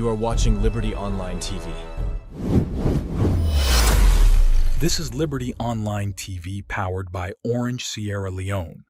You are watching Liberty Online TV. This is Liberty Online TV powered by Orange Sierra Leone.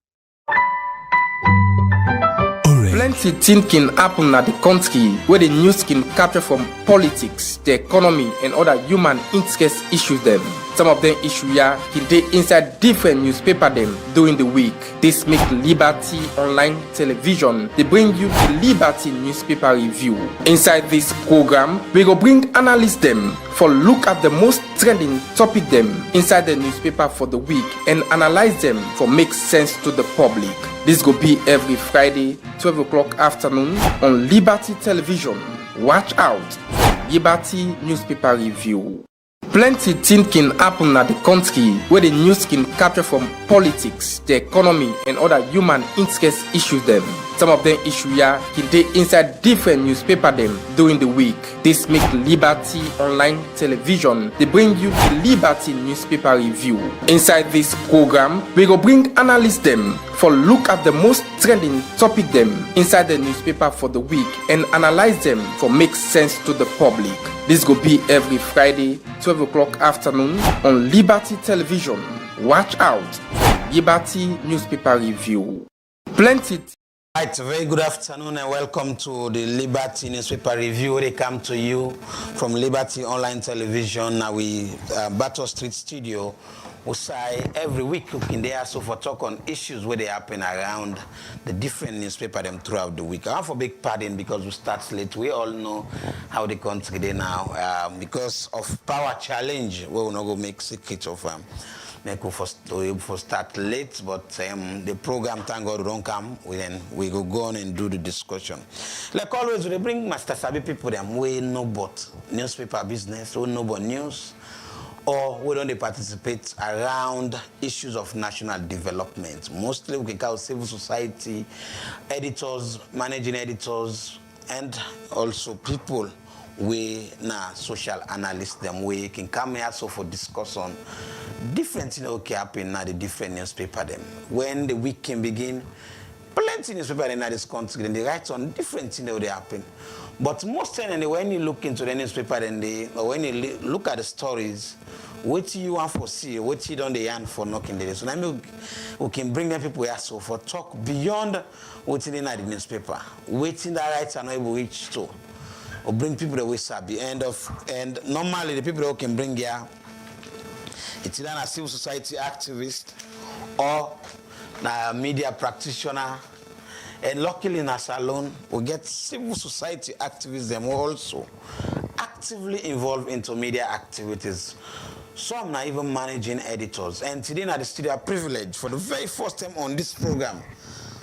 Plenty things can happen at the country where the news can capture from politics, the economy, and other human interest issues them. Some of them issues here can take inside different newspaper them during the week. This make Liberty Online Television. They bring you the Liberty Newspaper Review. Inside this program, we will bring analysts them for look at the most trending topic them inside the newspaper for the week and analyze them for make sense to the public. This will be every Friday, 12 o'clock afternoon on Liberty Television. Watch out for Liberty Newspaper Review. Plenty things can happen at the country where the news can capture from politics, the economy, and other human interest issues them. Some of them issues here can take inside different newspaper them during the week. This make Liberty Online Television. They bring you the Liberty Newspaper Review. Inside this program, we will bring analysts them for look at the most trending topic them inside the newspaper for the week and analyze them for make sense to the public. This will be every Friday, 12 o'clock afternoon on Liberty Television. Watch out for Liberty Newspaper Review. Plenty. Right, very good afternoon and welcome to the Liberty Newspaper Review. They come to you from Liberty Online Television. Now we Battle Street Studio. We say every week we can there so for talk on issues where they happen around the different newspaper them throughout the week. I want for big pardon because we start late. We all know how the country they now because of power challenge. We will not go make secret of make for start late, but the program, thank God, don't come. We go on and do the discussion. Like always, we bring Master Sabi people them we know about newspaper business, we know about news, or we don't participate around issues of national development. Mostly we can call civil society, editors, managing editors, and also people we social analysts them we can come here so for discussion different things okay happen now the different newspaper them. When the week can begin, plenty newspaper in this country then they write on different things that they happen. But most time when you look into the newspaper then or when you look at the stories, what you want for see, what you don't they yarn for knocking the so now we can bring them people here so for talk beyond what's in the newspaper, waiting that rights are not able to reach to. Or bring people that we sabi and normally the people that we can bring here, it's either a civil society activist or a media practitioner. And luckily in our salon, we get civil society activists them also actively involved into media activities. Some not even managing editors. And today at the studio, privilege for the very first time on this program,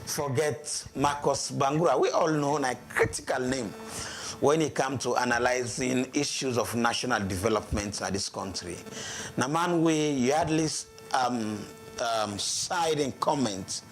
forget Marcus Bangura. We all know a critical name when it comes to analyzing issues of national development in this country. Now, man, you hardly side and comment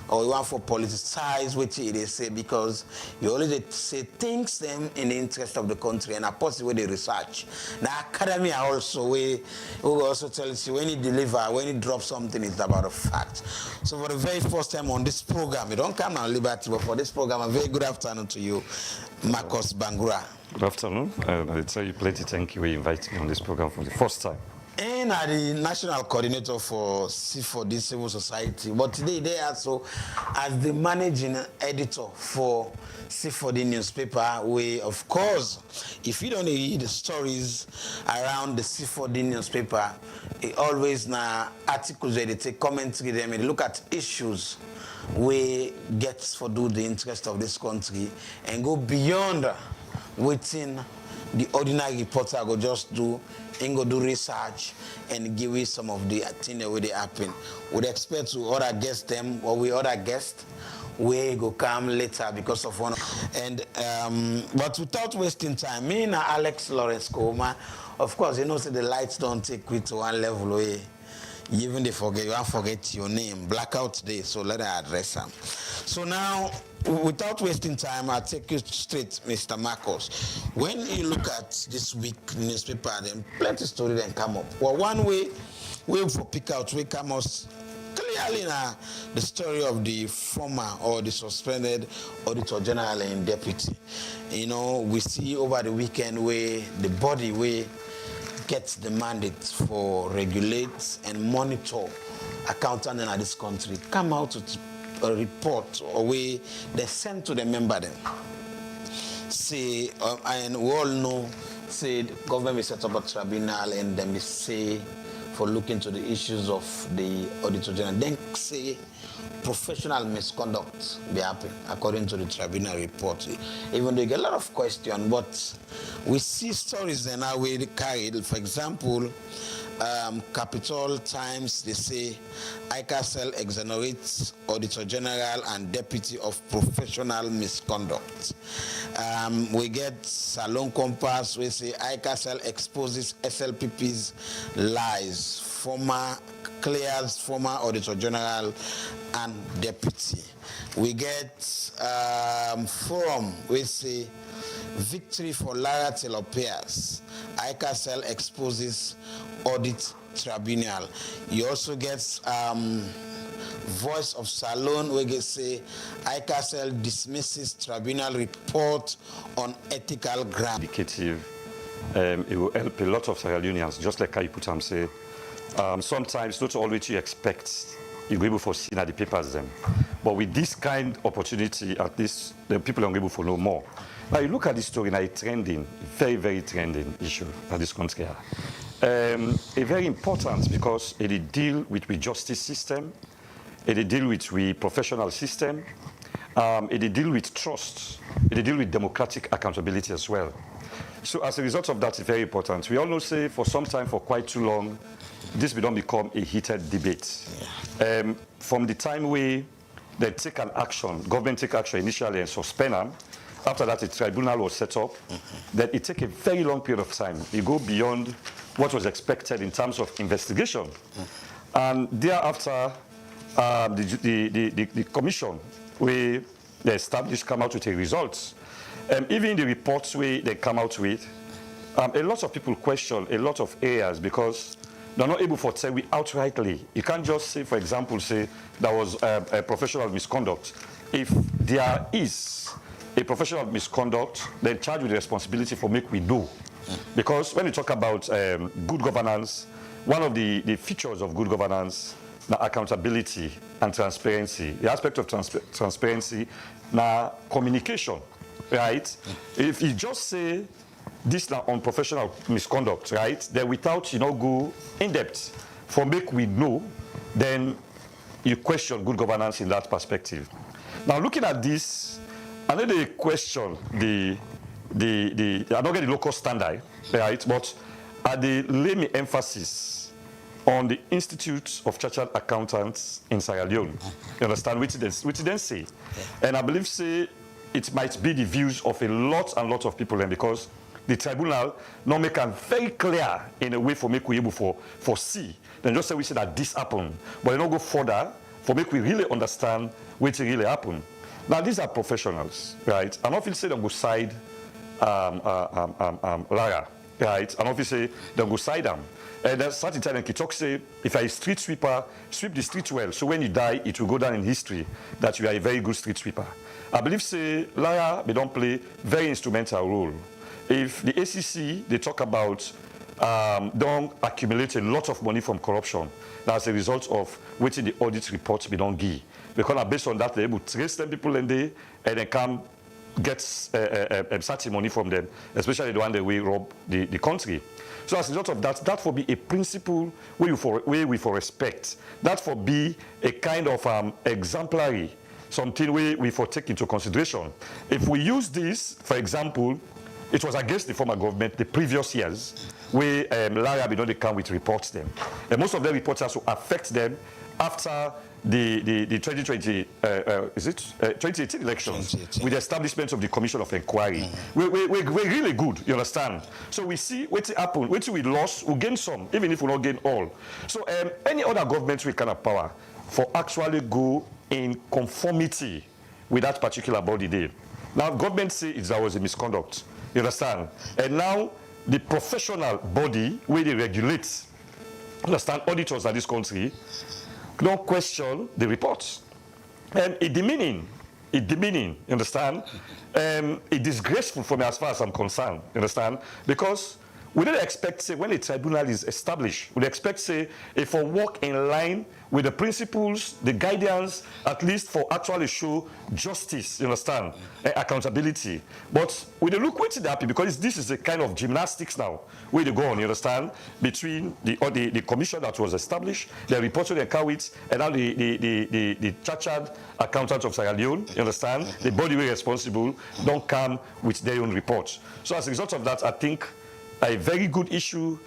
or you want for politicize what they say because you always say things them in the interest of the country and a possible way they research. Now, academy also we also tell you when you deliver, when you drop something, it's about a fact. So for the very first time on this program, you don't come on Liberty, but for this program, a very good afternoon to you, Marcus Bangura. Good afternoon. I tell you plenty thank you for inviting me on this program for the first time. And I'm the national coordinator for C4D Civil Society. But today they also as the managing editor for C4D newspaper. We, of course, if you don't read the stories around the C4D newspaper, it always articles where they take commentary them and look at issues we get for do the interest of this country and go beyond waiting the ordinary reporter go just do and go do research and give you some of the things that they happen. Would expect to other guests them or we other guests we go come later because of one and but without wasting time, me and Alex Lawrence Koma, of course you know say the lights don't take you to one level where even they forget you won't forget your name blackout day, so let her address them. So now without wasting time, I'll take you straight, Mr. Marcos. When you look at this week newspaper, then plenty story then come up. Well, one way for pick out, we come out especially now the story of the former or the suspended Auditor General and Deputy. You know, we see over the weekend where the body where gets the mandate for regulate and monitor accountant in this country come out with a report or way they send to the member them. Say, and we all know, say the government will set up a tribunal and then we say for looking to the issues of the Auditor General. Then say professional misconduct be happen according to the tribunal report. Even though you get a lot of questions, but we see stories that now we carried. For example, Capital Times, they say ICASL exonerates Auditor General and Deputy of professional misconduct. We get Salon Compass, we say ICASL exposes SLPP's lies, clears former Auditor General and Deputy. We get Forum, we say victory for Lara Telopias. ICASL exposes Audit Tribunal. You also get Voice of Salon, where they say ICASL dismisses tribunal report on ethical grounds. Indicative, it will help a lot of Sierra Leoneans, just like Kaiputam say. Sometimes not always you expect you're able for seeing at the papers them. But with this kind of opportunity, at least the people are able to know more. Now you look at this story now, it's trending, very, very trending issue at this country. A very important because it deal with the justice system, it deal with the professional system, it deal with trust, it deal with democratic accountability as well. So as a result of that, it's very important. We all know, say, for some time, for quite too long, this will not become a heated debate. From the time they take an action, government take action initially and suspend them, after that a tribunal was set up, then it take a very long period of time. It go beyond what was expected in terms of investigation. And thereafter, the commission, where they established, come out with a results. Even the reports where they come out with, a lot of people question a lot of areas because they're not able to say we outrightly. You can't just say, for example, say there was a professional misconduct. If there is a professional misconduct, they're charged with the responsibility for make we know. Because when you talk about good governance, one of the features of good governance, now accountability and transparency. The aspect of transparency, now communication, right? If you just say this now on professional misconduct, right, then without, go in depth for make we know, then you question good governance in that perspective. Now looking at this, I know they question I don't get the local standard, right, but they lay me emphasis on the Institute of Chartered Accountants in Sierra Leone. You understand which they then say? And I believe say it might be the views of a lot of people, and because the tribunal not make it very clear in a way for make we able for see. Then just say we say that this happened, but they don't go further for make we really understand what really happened. Now these are professionals, right? I'm not feel say they go side Lara, right? I'm not feel say they go side them. And then certain time he talk say if you're a street sweeper, sweep the street well. So when you die, it will go down in history that you are a very good street sweeper. I believe say Lara they don't play very instrumental role. If the ACC, they talk about don't accumulate a lot of money from corruption. That's a result of waiting the audit reports we don't give. Because based on that, they're able to trace them people and they come get certain money from them, especially the one that we rob the country. So as a result of that, that will be a principle where we for respect. That will be a kind of exemplary, something we for take into consideration. If we use this, for example, it was against the former government the previous years where Lara they come with reports them. And most of the reports also affect them after the 2020 2018 elections 2018. With the establishment of the Commission of Inquiry. We're really good, you understand? So we see what happened, what we lost, we gain some, even if we don't gain all. So any other government we can have power for actually go in conformity with that particular body there. Now government say there was a misconduct. You understand? And now the professional body where they regulate, understand, auditors in this country, don't question the reports. And it's demeaning, you understand? It's disgraceful for me as far as I'm concerned, you understand? Because we don't expect, say, when a tribunal is established, we expect, say, if we work in line with the principles, the guidance, at least for actually show justice, you understand, and accountability. But we don't look what's happy because this is a kind of gymnastics now, where they go on, you understand, between the commission that was established, the report to the Kawit, and now the chartered accountant of Sierra Leone, you understand, the body way responsible, don't come with their own report. So as a result of that, I think a very good issue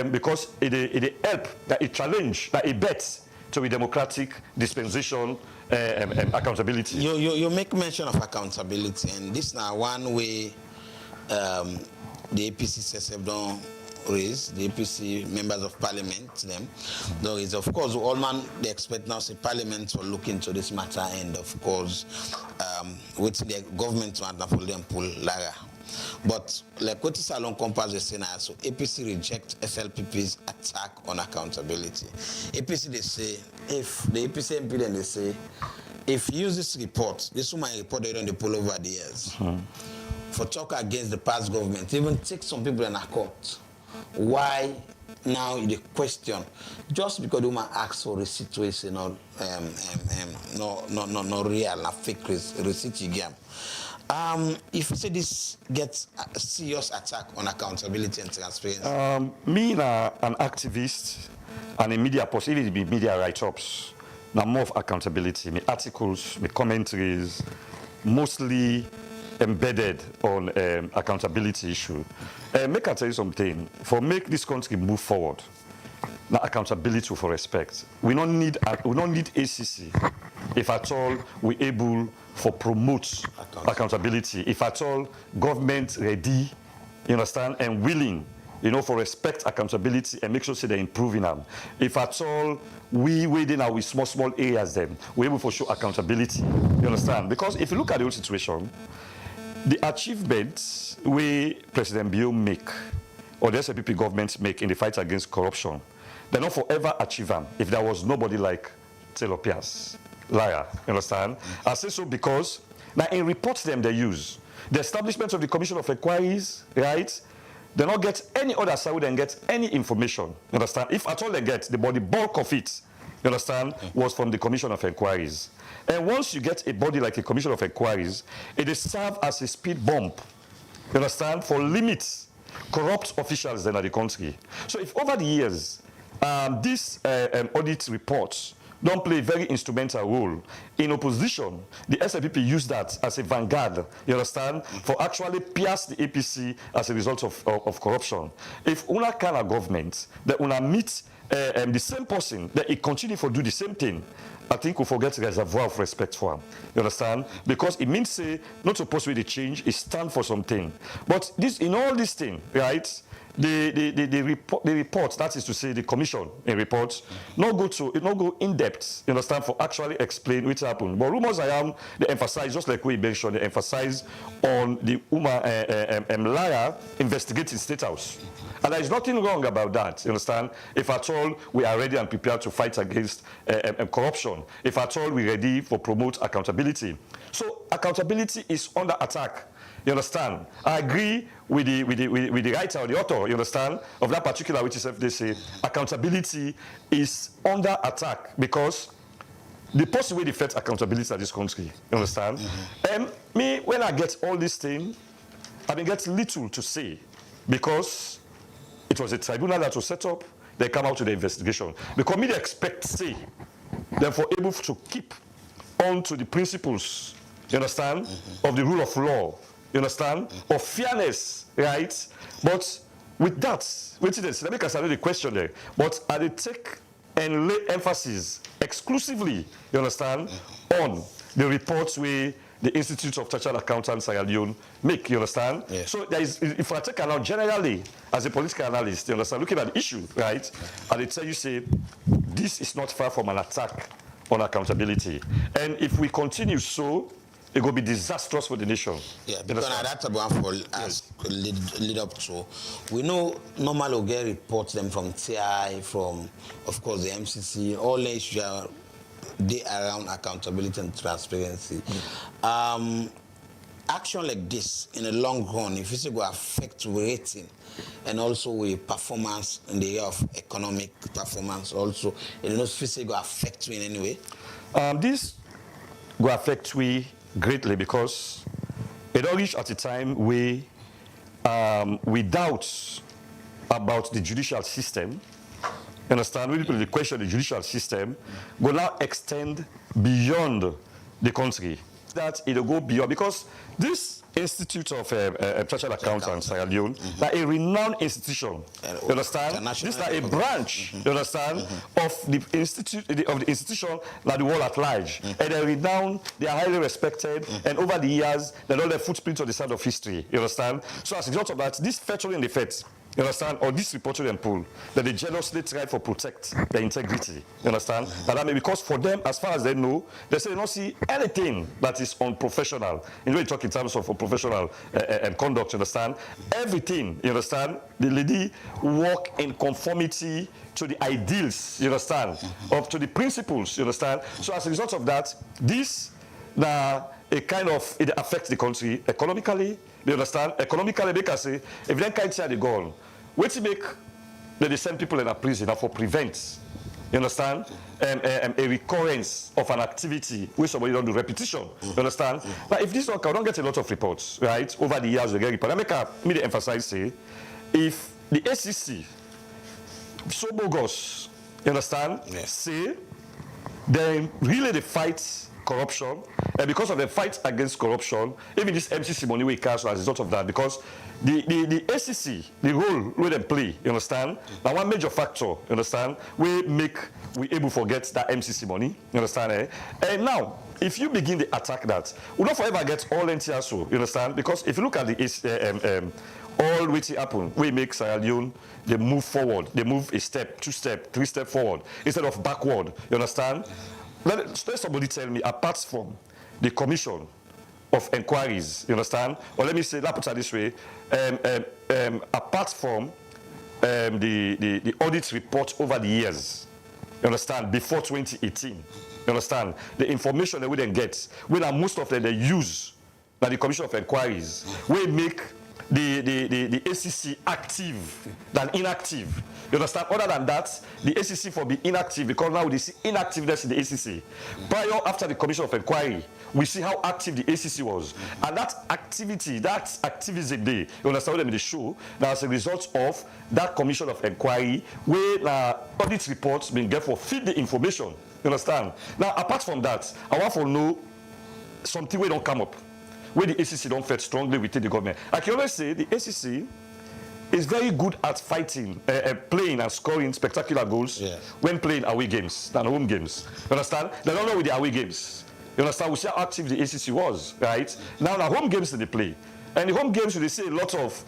because it help, that it challenge, that it bets to a democratic dispensation accountability. You make mention of accountability, and this now one way the APC CSF don't raise, the APC members of parliament, them, though is of course all man they expect now say parliament will look into this matter, and of course with the government want to for them pull Lara. But like what is Salon Compass is saying, so APC reject SLPP's attack on accountability. APC they say, if the APC MP then they say, if you use this report, this is my report they don't pull over the years, for talk against the past government, even take some people in a court. Why now the question? Just because the woman asks for a situation or no real, not fake receipt again. If you say this gets a serious attack on accountability and transparency. Me, an activist and a media person, it be media write-ups, now more of accountability, my articles, my commentaries, mostly embedded on accountability issue. Make I tell you something, for make this country move forward, now accountability for respect. We don't need ACC if at all we able for promote accountability. If at all government ready, you understand, and willing, you know, for respect accountability and make sure say they're improving them. If at all we within our small areas then we're able to show accountability. You understand? Because if you look at the whole situation, the achievements we President Bio make or the SLPP government make in the fight against corruption, they're not forever achieve them if there was nobody like Taylor Pierce. Liar, you understand? I say so because now in reports them they use the establishment of the Commission of Inquiries, right? They not get any other side than get any information. You understand? If at all they get the bulk of it, you understand, was from the Commission of Inquiries. And once you get a body like a Commission of Inquiries, it is serve as a speed bump. You understand? For limits corrupt officials then at the country. So if over the years these audit reports don't play a very instrumental role. In opposition, the SLPP use that as a vanguard, you understand, for actually pierce the APC as a result of corruption. If una kind of government, that una meet the same person, that it continue to do the same thing, I think we forget the reservoir of respect for him. You understand? Because it means say, not supposed to be the change, it stand for something. But this, in all these things, right, the report, that is to say the commission in reports, not go in depth, you understand, for actually explain what happened. But rumors I am, they emphasize, just like we mentioned, they emphasize on the Liar investigating State House. And there is nothing wrong about that, you understand? If at all we are ready and prepared to fight against corruption, if at all we're ready for promote accountability. So accountability is under attack. You understand? I agree with the writer or the author, you understand, of that particular which is they say accountability is under attack because the possible way they affect accountability at this country, you understand? And me, when I get all these things, I mean get little to say because it was a tribunal that was set up, they come out to the investigation. Because me they expect say, therefore able to keep on to the principles, you understand, of the rule of law. You understand? Of fairness, right? But with that, let me answer the question there. But I did take and lay emphasis exclusively, you understand, on the reports we the Institute of Chartered Accountants Sierra Leone make, you understand? Yeah. So there is, if I take now generally as a political analyst, you understand, looking at the issue, right? I did tell you say this is not far from an attack on accountability. And if we continue so, it will be disastrous for the nation. Yeah, because that's the one for us lead up to. We know normally we get reports them from TI, from of course the MCC, all the issues are they around accountability and transparency. Action like this in the long run, if it's going to affect rating and also with performance in the area of economic performance, also, you know, if it's going to affect you in any way? This will affect we greatly because it all reached at a time we doubt about the judicial system. Understand? We people the question of the judicial system will now extend beyond the country. That it will go beyond because this Institute of Chartered Accountants, Sierra Leone, that a renowned institution. You understand? This is like a branch. You understand? Of the institution that the world at large, and they're renowned. They are highly respected, and over the years, they know their footprints on the side of history. You understand? So as a result of that, this featuring the effect. You understand? Or this reported and pull that they jealously try to protect their integrity. You understand? That because for them, as far as they know, they say they don't see anything that is unprofessional. You know, you talk in terms of professional conduct, you understand? Everything, you understand? The lady work in conformity to the ideals, you understand? Of to the principles, you understand? So as a result of that, this now it kind of it affects the country economically. You understand? Economically, because say if they can't see the goal, what to make they send people in a prison for prevent, you understand, a recurrence of an activity which somebody don't do repetition. You understand? But if this one don't get a lot of reports, right? Over the years, they get reports. I make me emphasize say, if the SEC so bogus, you understand, say then really they fight corruption, and because of the fight against corruption, even this MCC money we cash as a result of that, because the SEC, the role where they play, you understand, now one major factor, you understand, we able to get that MCC money, you understand, eh? And now, if you begin to attack that, we don't forever get all NTSO, you understand, because if you look at the all which happen, we make Sierra Leone, they move forward, they move a step, 2 step, 3 step forward, instead of backward, you understand? Let somebody tell me, apart from the commission of inquiries, you understand? Or let me say, let's put it this way, apart from the audit report over the years, you understand, before 2018, you understand, the information that we then get, when most of them they use, that the commission of inquiries, we make the ACC active than inactive. You understand? Other than that, the ACC for be inactive because now we see inactiveness in the ACC. Prior, after the commission of inquiry, we see how active the ACC was. And that activity, that activism day, you understand what I mean, the show, now as a result of that commission of inquiry, where audit reports being get for feed the information. You understand? Now, apart from that, I want to know something we don't come up. Where the ACC don't fight strongly within the government. I can always say the ACC is very good at fighting, playing and scoring spectacular goals when playing away games than home games. You understand? They don't know with the away games. You understand? We see how active the ACC was, right? Now, home games that they play. And the home games, they see a lot of,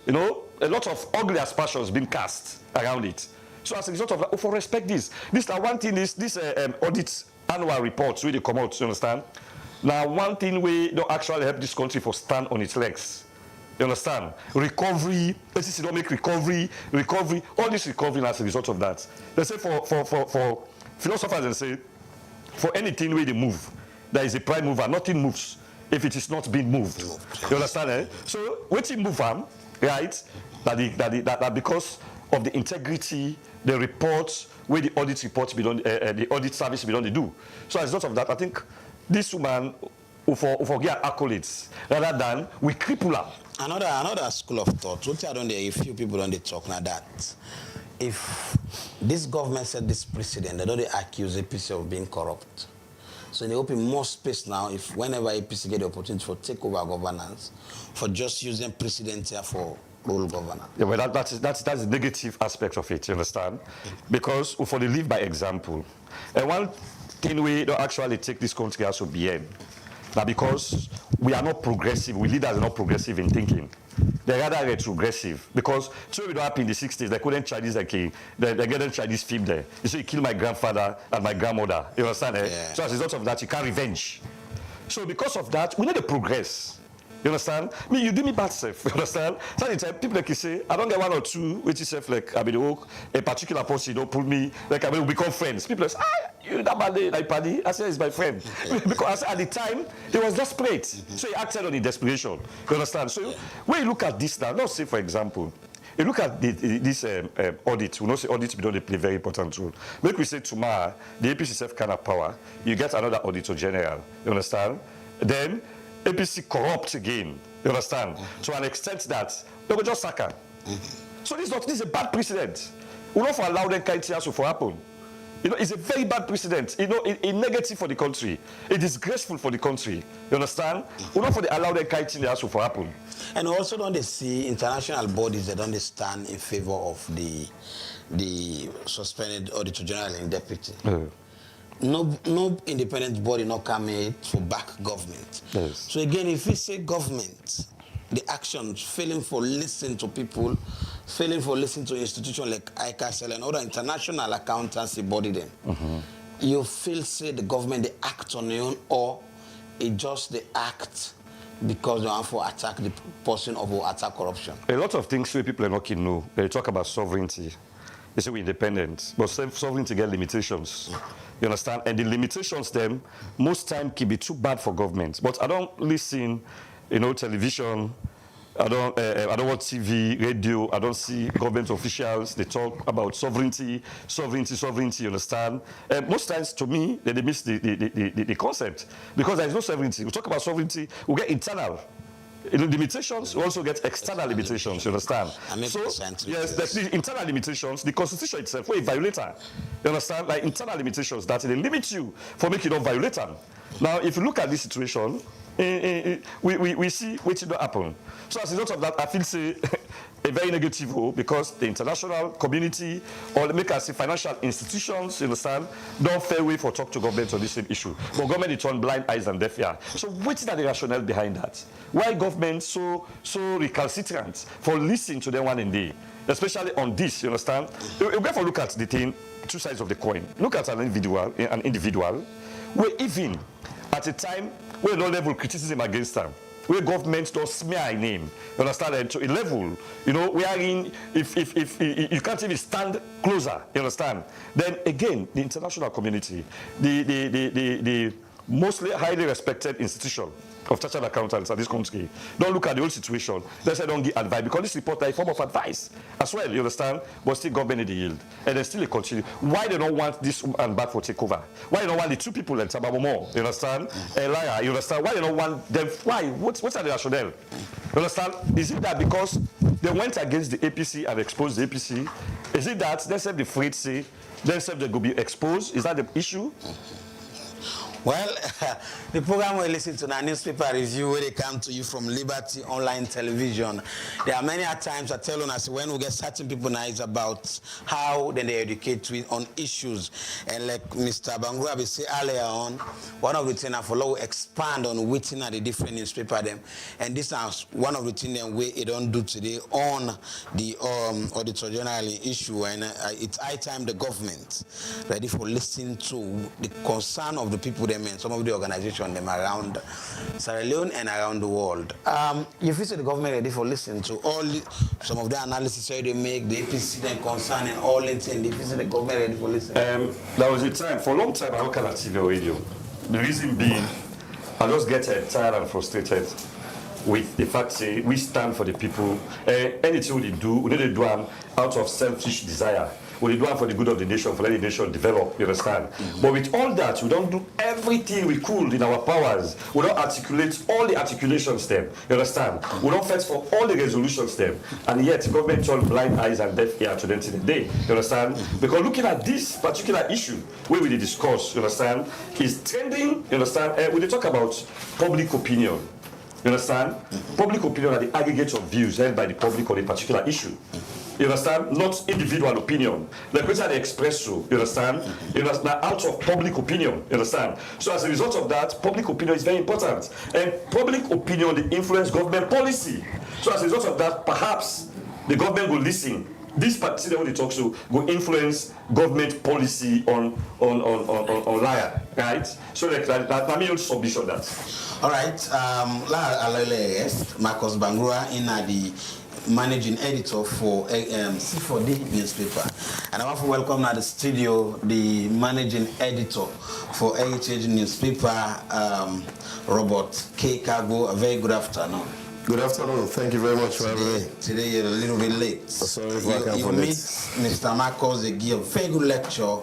you know, a lot of ugly aspersions being cast around it. So as a result of that, for respect this one thing is this audit annual reports really come out, you understand? Now, one thing we don't actually help this country for stand on its legs. You understand? Recovery, SEC don't make recovery, all this recovery as a result of that. They say for philosophers and say, for anything where they move, there is a prime mover, nothing moves if it is not being moved. You understand? Eh? So, what you move on, right? That because of the integrity, the reports, where the audit reports be done, the audit service be done, they do. So, as a result of that, I think this woman will get accolades rather than we cripple her. Another school of thought. What I don't a few people don't talk now that if this government set this precedent, they don't accuse APC of being corrupt. So they open more space now if whenever APC get the opportunity for take over governance, for just using precedent here for role governance. Yeah, well that's the negative aspect of it, you understand? Because for the live by example. And one thing we don't actually take this country as a BN. Now, because we are not progressive, we leaders are not progressive in thinking. they're rather retrogressive because so we don't happen in the 60s, they couldn't Chinese like they get Chinese film there. You say, you kill my grandfather and my grandmother. You understand? Yeah. So as a result of that, you can't revenge. So because of that, we need to progress. You understand? I mean, you do me bad self. You understand? Sometimes people like you say, I don't get one or two, which is self like I mean, a particular person don't pull me like I mean, we become friends. People say, you that bad like party. I say he's my friend because at the time he was desperate, so he acted on the desperation. You understand? So when you look at this now, let's say for example, you look at this audit. We know say audit we don't play very important role. Like we say tomorrow, the APC self kind of power, you get another auditor general. You understand? Then APC corrupt again, you understand? To an extent that they will just sack her. So this is a bad precedent. We don't allow them kind of to happen. You know, it's a very bad precedent. You know, a negative for the country, a disgraceful for the country. You understand? We don't allow them kind of to happen. And also don't they see international bodies that don't stand in favor of the suspended Auditor General and Deputy. No independent body not coming to back government. Yes. So again, if we say government, the actions failing for listening to people, failing for listening to institutions like ICASL and other international accountancy body then, you feel say the government they act on their own or it just they act because they want to attack the person or attack corruption. A lot of things where people are not keen know. They talk about sovereignty. They say we're independent, but sovereignty get limitations. You understand? And the limitations them most time can be too bad for government. But I don't listen, you know, television. I don't watch TV, radio. I don't see government officials. They talk about sovereignty. You understand? And most times, to me, they miss the concept because there is no sovereignty. We talk about sovereignty, we get internal limitations. We also get external limitations. You understand? So yes, the internal limitations. The Constitution itself, where it violates. You understand? Like internal limitations that they limit you for making you not violate them. Now, if you look at this situation, we see what will happen. So as a result of that, I feel say a very negative role because the international community or make us financial institutions, you understand, don't fair way for talk to government on this same issue. But government is on blind eyes and deaf ear. So what is the rationale behind that? Why government so recalcitrant for listening to them one in day? Especially on this, you understand? You have to look at the thing, two sides of the coin. Look at an individual, where even at a time where no level criticism against them, where government don't smear a name, you understand? And to a level, you know, we are in, if you can't even stand closer, you understand? Then again, the international community, the mostly highly respected institution of chartered accountants at this country, don't look at the whole situation. They say don't give advice because this report is a form of advice as well, you understand? But still government in the yield. And then still they continue. Why they don't want this and back for takeover? Why they don't want the two people and Sababo more? You understand? Elia, you understand? Why they don't want them? Why? What's the rationale? You understand? Is it that because they went against the APC and exposed the APC? Is it that they said the afraid say, they said they could be exposed? Is that the issue? Well, the program we listen to the newspaper review where they come to you from Liberty Online Television. There are many times I tell us when we get certain people now it's about how then they educate on issues. And like Mr. Bangura will say earlier on, one of the things I follow expand on within the different newspaper them. And this is one of the things that we don't do today on the Auditor General issue. And it's high time the government ready for listening to the concern of the people them and some of the organizations them around Sierra Leone and around the world. You feel the government ready for listening to all some of the analysis they make, the APC then concern and all the things. You feel the government ready for listening? There was a time, for a long time I look at TV or radio. The reason being, I just get tired and frustrated with the fact that we stand for the people. Anything we do, we need to do them out of selfish desire. We do it for the good of the nation, for letting the nation develop, you understand? But with all that, we don't do everything we could in our powers. We don't articulate all the articulations them, you understand? We don't fight for all the resolutions them. And yet, government turn blind eyes and deaf ear to them till the day, you understand? Because looking at this particular issue, where we discuss, you understand, is trending, you understand? We talk about public opinion. You understand? Public opinion are the aggregate of views held by the public on a particular issue. You understand? Not individual opinion. The question they express so, you understand? You understand? Out of public opinion, you understand? So as a result of that, public opinion is very important. And public opinion, they influence government policy. So as a result of that, perhaps the government will listen. This party that we talk to will influence government policy on liar, right? So let me also submission that. All right, Marcus Bangura in the managing editor for C4D newspaper, and I want to welcome now the studio the managing editor for Heritage newspaper, Robert K. Cargo. A very good afternoon. Good afternoon. Thank you very much for having me. Today you're a little bit late. Sorry if I can't you meet Mr. Marcos. They give a very good lecture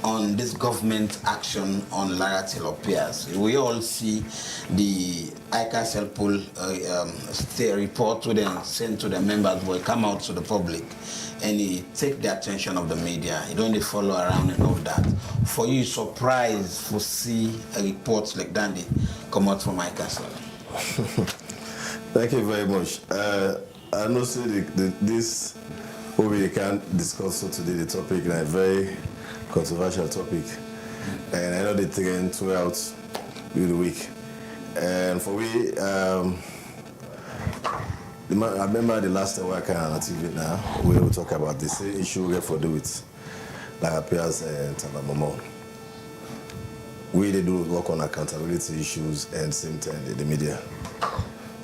on this government action on Lara Tilopias. We all see the ICASL poll report to them, sent to the members, will come out to the public, and he take the attention of the media. He don't follow around and all that. For you, surprised to see a report like that come out from ICASL. Thank you very much. I know this what we can discuss today, the topic, a very controversial topic, and I know they taken throughout the week. And for me, I remember the last time I came on TV now, we will talk about this issue we have to do with Lara Pias and Tabamomo. We they do work on accountability issues and same time the media.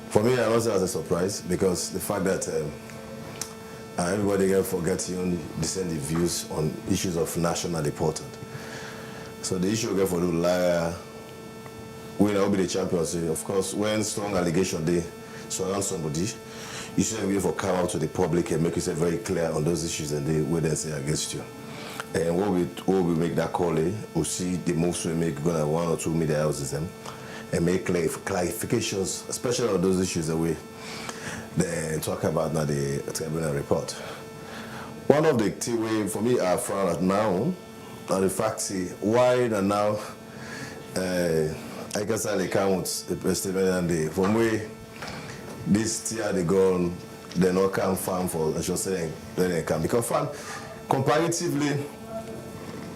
For me, I also was a surprise because the fact that everybody can forget your dissenting views on issues of national important. So the issue we for the liar, we will be the champions. Of course, when strong allegation they surround somebody, you should be able to come out to the public and make yourself very clear on those issues and they will then say against you. And what we make that call, we see the moves we make going to 1 or 2 media houses and make clarifications, especially on those issues that we talk about now the tribunal report. One of the things for me I found out now are the facts why and now I guess I count the statement and from where this year they go they not come farm for as you're saying they come because farm comparatively.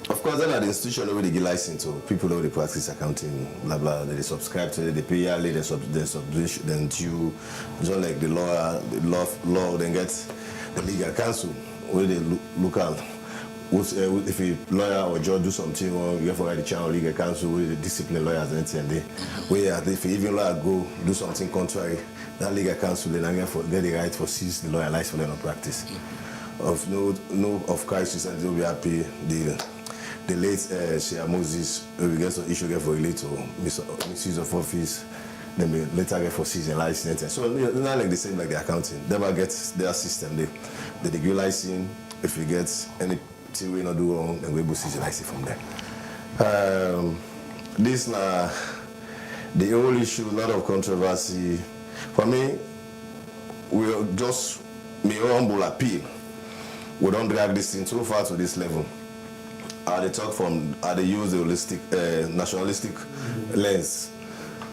Of course, then at the institution where they get license to people who they practice accounting, blah blah. They subscribe to it, they pay yearly, they then due. Just like the law, then get the legal counsel where they look out. If a lawyer or judge do something wrong, you have to write the channel legal counsel with the discipline lawyers and anything. Where if even lawyer go do something contrary, that legal counsel then get the right for seize the lawyer license for them to practice. Of of crisis and they'll be happy. The late Shea Moses, we get some issue for relate to misuse of office, then we later get for season license. So not like the same like the accounting. They will get their system. They give license. If you get anything we not do wrong, then we will season license from there. This now the whole issue, a lot of controversy. For me, we just make a humble appeal. We don't drag this thing too far to this level. They talk from, they use the holistic, nationalistic lens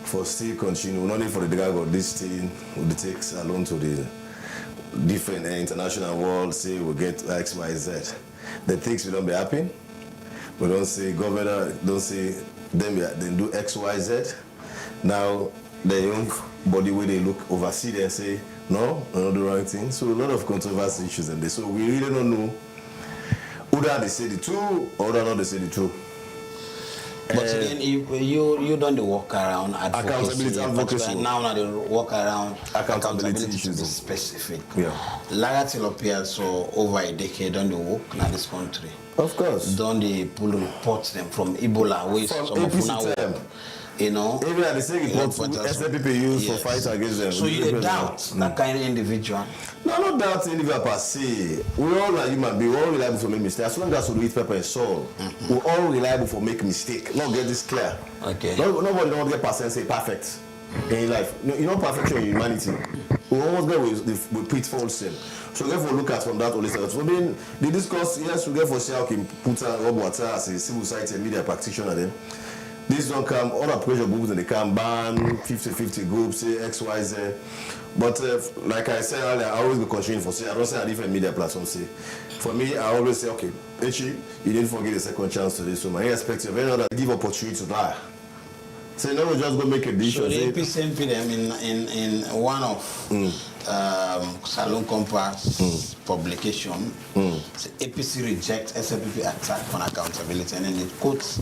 for still continue, not only for the drag of this thing, it takes alone to the different international world, say we get X, Y, Z. The things we don't be happy. We don't say governor, don't say then do X, Y, Z. Now the young body where they look oversee they say, no, we're not the right thing. So a lot of controversy issues in this. So we really don't know whether they say the truth or whether not they say the truth. But again, you don't walk around advocacy. Now they walk around accountability issues to be specific. Yeah. Lara Tilopias so over a decade don't they work in this country. Of course. Don't they pull reports them from Ebola, which some of now you know. Even at the same reports SLPP use for fight against them. So you doubt that kind of individual? No, not doubt individual per se. We all are human beings, we're all reliable for make mistakes. As long as we eat pepper and salt, we're all reliable for make mistake. Not get this clear. Okay. Nobody don't get percent say perfect in life. You know perfection in humanity. We almost get with pitfalls same. So therefore look at from that holistic. So then the discourse, yes, we get for say okay, put Rob Water as a civil society and media practitioner then. This don't come, all the pressure groups and they can ban 50-50 groups, say X, Y, Z. But like I said earlier, I always be continuing for say, I don't say a different media platform say. For me, I always say, okay, Echi, you didn't forget a second chance to this, so my perspective of any other give opportunity to lie. Say, no, just go make a decision. So the APCMP them in one of Salon Compass publication. So APC reject SLPP attack on accountability, and then it quotes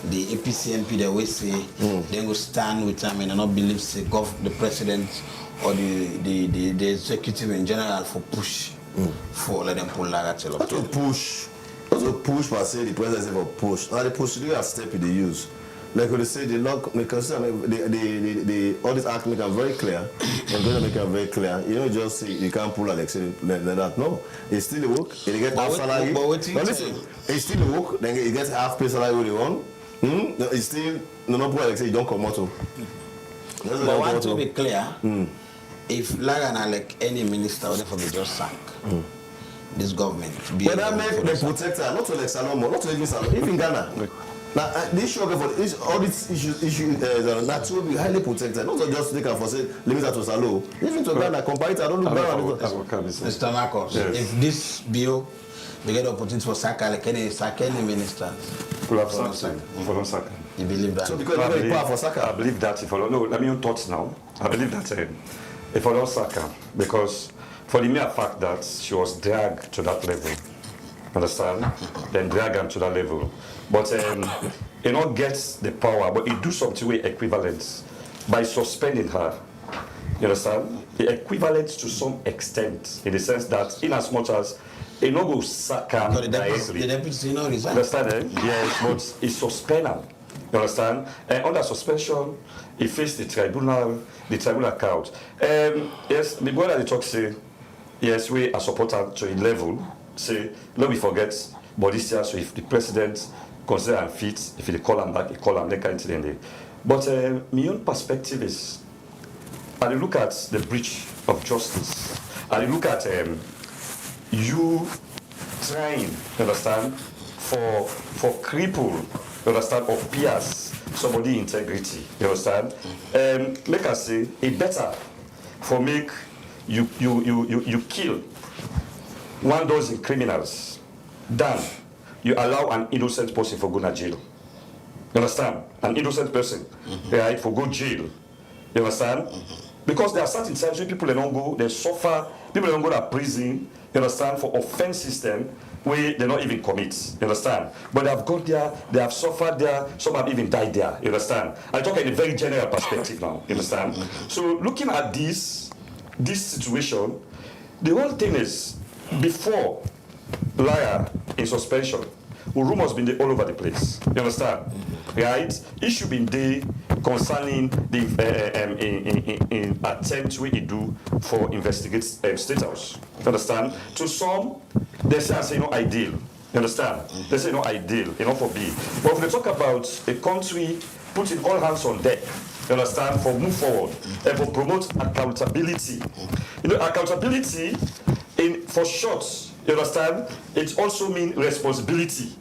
the APC MP. They always say they will stand with them and not believe say the president or the executive in general for push for let them pull Laga Chelo. Not to push. Not to push per se, the president say for push. Now the push they are step they use. Like they say, the law, because all this act make them very clear. And going to make them very clear. You don't just say you can't pull Alexei like that. No, it's still a work. They get half salary. But listen, it's still a work. Then you get half pay salary when you want. No, it's still no pull Alexei. You don't come out. But one to be clear, if Lagana like any minister or for the just sank, this government. But that make the protector not to like Salomo, not to even Salomo, even Ghana. Now, this issue for all these issues that will be highly protected. Not just they can say limit that to Salo. Even to Ghana, compare it. I don't look down. Mr. Marcos, if this bill they get opportunity for Saka, like any ministers, for Saka. You believe that? So because I believe, for Saka, I believe that if I no, let me on thoughts now. I believe that if I don't Saka, because for the mere fact that she was dragged to that level, understand? Then drag them to that level. But it not gets the power, but it do something with equivalence by suspending her. You understand? The equivalent to some extent, in the sense that in as much as it not go sack her directly. The deputy no resign. Understand? Yes, but it's suspended. You understand? And under suspension, he faced the tribunal court. Yes, the boy that they talk say, yes, we are supported to a level. Say, let me forget, but this year, so if the president consider him fit, if he call him back, he call him, they can't incident. But my own perspective is, I look at the breach of justice. I look at you trying, you understand, for cripple, you understand, or pierce somebody integrity, you understand. Make us say it better for make you kill 1 dozen criminals than you allow an innocent person for go to jail. You understand? An innocent person, right, for go jail. You understand? Because there are certain times when people don't go, they suffer, people don't go to prison, you understand, for offense system where they not even commit, you understand? But they have gone there, they have suffered there, some have even died there, you understand? I talk in a very general perspective now, you understand? So looking at this situation, the whole thing is, before Liar in suspension, rumors been there all over the place. You understand? Right? Issue been there concerning the in attempt we do for investigate State House. You understand? To some, they say no ideal. You understand? They say no ideal, for B. But if they talk about a country putting all hands on deck, you understand, for move forward and for promote accountability. Accountability for short, you understand, it also means responsibility.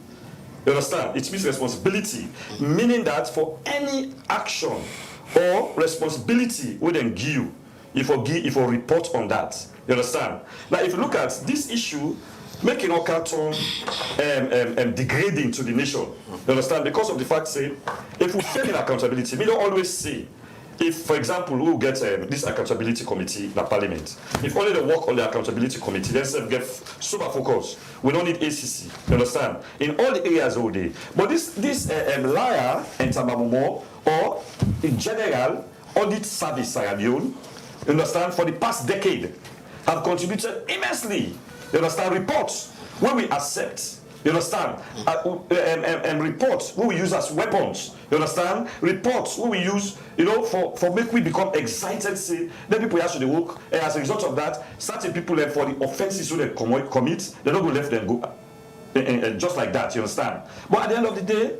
You understand? It means responsibility, meaning that for any action or responsibility we then give, if you report on that. You understand? Now, if you look at this issue, making our cartoon degrading to the nation. You understand? Because of the fact, say, if we fail in accountability, we don't always say, if, for example, we will get this accountability committee in the parliament, if only they work on the accountability committee, then they get super focused. We don't need ACC, you understand? In all the areas all day. But this Liar and Tamamumo, or in general, audit service, Sierra Leone, you understand, for the past decade, have contributed immensely, you understand, reports where we accept, you understand, reports who we use as weapons, you understand, reports who we use, for make we become excited, say, then people have to work, and as a result of that, certain people for the offenses who they commit, they don't go left them go, just like that, you understand. But at the end of the day,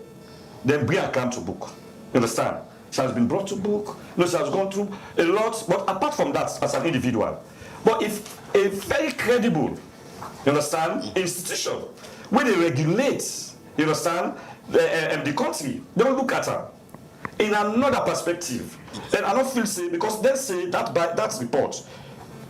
then bring a crime to book, you understand. She has been brought to book, she has gone through a lot, but apart from that, as an individual, but if a very credible, you understand, institution, where they regulate, you understand, the country, they don't look at her in another perspective. Then I don't feel say, because they say that report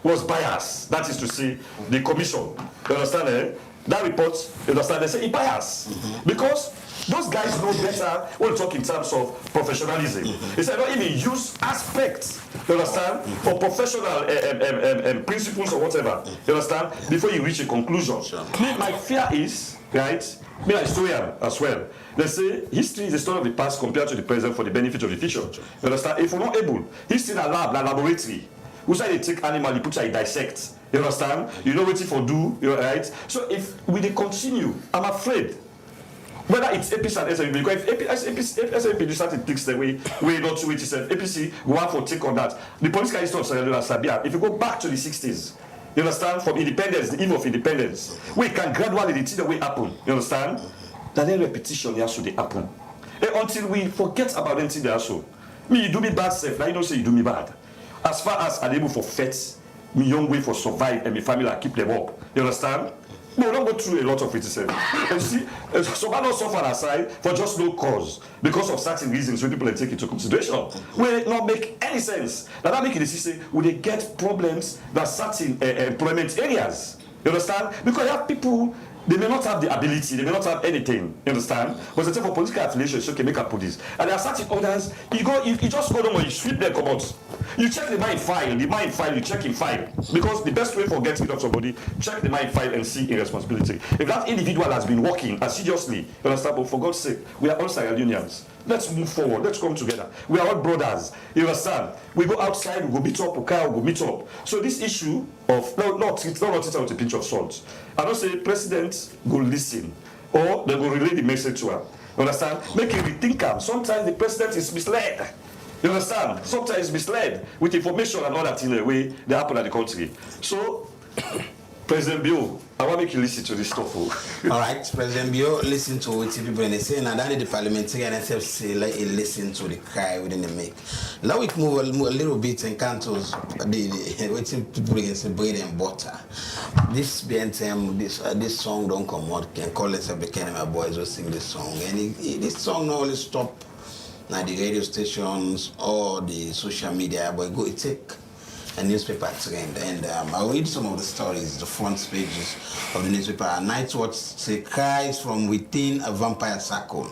was biased. That is to say, the commission, you understand, that report, you understand, they say it bias. Because those guys know better when you talk in terms of professionalism. They say, don't even use aspects, you understand, for professional principles or whatever, you understand, before you reach a conclusion. Me, my fear is, right, me, a historian as well. They say history is the story of the past compared to the present for the benefit of the future. You understand? If we're not able, history is a lab, a laboratory. We say they take animal, you put it, dissect. You understand? You know what it for do, you know, right? So if we they continue, I'm afraid. Whether it's APC and SNP, because if SNP do start to take the way not to it, APC go out for take on that. The political history of Sierra Leone and Sabia, if you go back to the 60s, you understand, from independence, the eve of independence, we can gradually see the way happen, you understand? That then repetition has to happen. And until we forget about anything there also. Me, you do me bad self, now you don't say you do me bad. As far as I'm able for fets, me young way for survive and my family I keep them up. You understand? No, don't go through a lot of criticism. And see, so I don't suffer aside for just no cause because of certain reasons when people take into consideration. Will not make any sense. Now that make it easy, will they get problems that certain employment areas? You understand? Because you have people, they may not have the ability, they may not have anything, you understand? But it's for political affiliation, so okay, make a police. And there are certain others, you just go down and you sweep their comments. You check the mind file, you check in file. Because the best way for getting rid of somebody, check the mind file and see irresponsibility. If that individual has been working assiduously, you understand, but for God's sake, we are all Sierra Leoneans. Let's move forward, let's come together. We are all brothers, you understand? We go outside, we go meet up, we go meet up. So this issue of, not it out with a pinch of salt. I don't say president go listen, or they go relay the message to her. You understand? Make it rethink her. Sometimes the president is misled. You understand? Sometimes it's misled with information and all that in a way that happen at the country. So, President Bio, I want to make you listen to this stuff. All right, President Bio, listen to what people are saying, and then the parliamentarian themselves say, let it listen to the cry within the make. Now we move a little bit and cantos the waiting people against the bread and butter. This BNTM, this song don't come out, can call it a Kenema boys will sing this song. And this song not only stop now the radio stations or the social media, but it take a newspaper trend. And I'll read some of the stories, the front pages of the newspaper. Night Watch say cries from within a vampire circle.